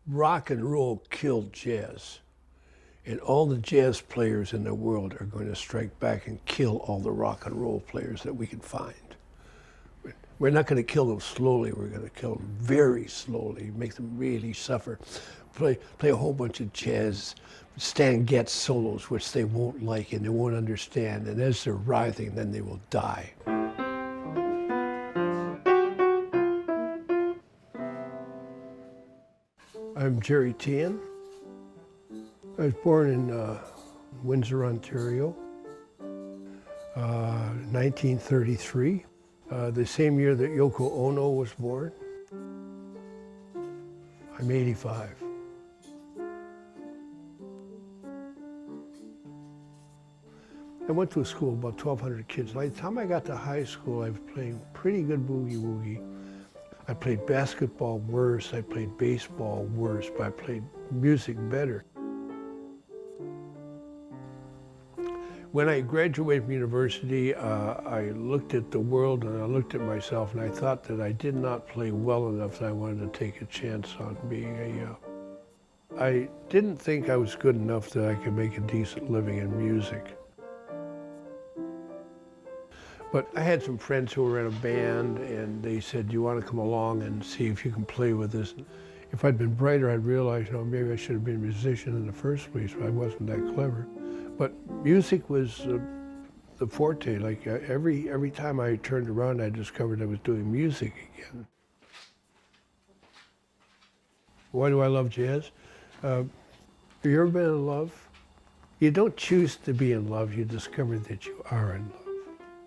rock and roll killed jazz. And all the jazz players in the world are going to strike back and kill all the rock and roll players that we can find. We're not going to kill them slowly. We're going to kill them very slowly, make them really suffer. Play a whole bunch of jazz, Stan Getz solos, which they won't like and they won't understand. And as they're writhing, then they will die. I'm Gerry. I was born in Windsor, Ontario, 1933, the same year that Yoko Ono was born. I'm 85. I went to a school of about 1,200 kids. By the time I got to high school, I was playing pretty good boogie-woogie. I played basketball worse, I played baseball worse, but I played music better. When I graduated from university, I looked at the world and I looked at myself and I thought that I did not play well enough that I wanted to take a chance on being I didn't think I was good enough that I could make a decent living in music. But I had some friends who were in a band and they said, do you want to come along and see if you can play with us? If I'd been brighter, I'd realized, maybe I should have been a musician in the first place, but I wasn't that clever. But music was the forte. Like every time I turned around, I discovered I was doing music again. Why do I love jazz? Have you ever been in love? You don't choose to be in love, you discover that you are in love.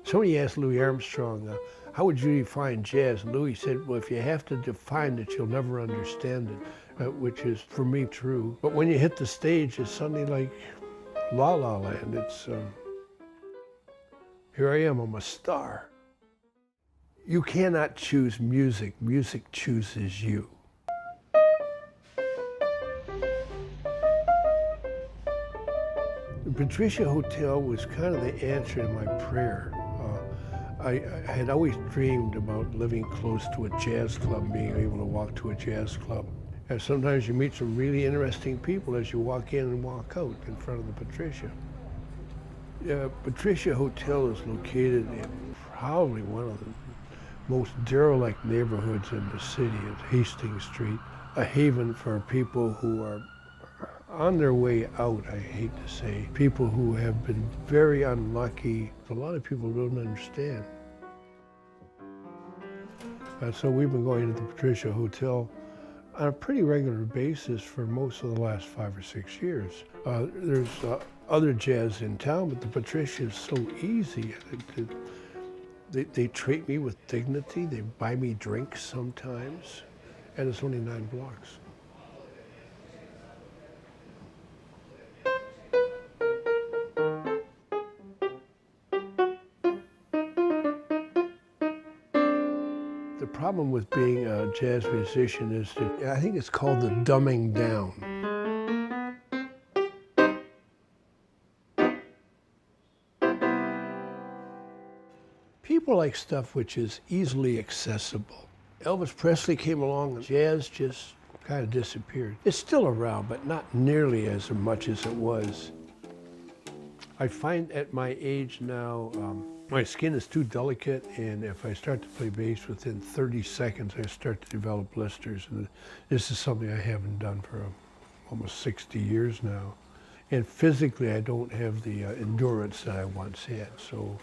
Somebody asked Louis Armstrong, how would you define jazz? And Louis said, well, if you have to define it, you'll never understand it, which is, for me, true. But when you hit the stage, it's suddenly like La La Land. It's, here I am, I'm a star. You cannot choose music. Music chooses you. The Patricia Hotel was kind of the answer to my prayer. I had always dreamed about living close to a jazz club, being able to walk to a jazz club. And sometimes you meet some really interesting people as you walk in and walk out in front of the Patricia. Patricia Hotel is located in probably one of the most derelict neighborhoods in the city, at Hastings Street, a haven for people who are on their way out, I hate to say. People who have been very unlucky. A lot of people don't understand. So we've been going to the Patricia Hotel on a pretty regular basis for most of the last 5 or 6 years. There's other jazz in town, but the Patricia is so easy. They treat me with dignity. They buy me drinks sometimes, and it's only 9 blocks. The problem with being a jazz musician is that I think it's called the dumbing down. People like stuff which is easily accessible. Elvis Presley came along and jazz just kind of disappeared. It's still around, but not nearly as much as it was. I find at my age now, my skin is too delicate, and if I start to play bass within 30 seconds, I start to develop blisters. And this is something I haven't done for almost 60 years now. And physically, I don't have the endurance that I once had. So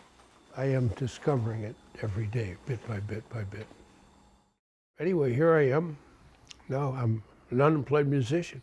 I am discovering it every day, bit by bit by bit. Anyway, here I am. Now I'm an unemployed musician.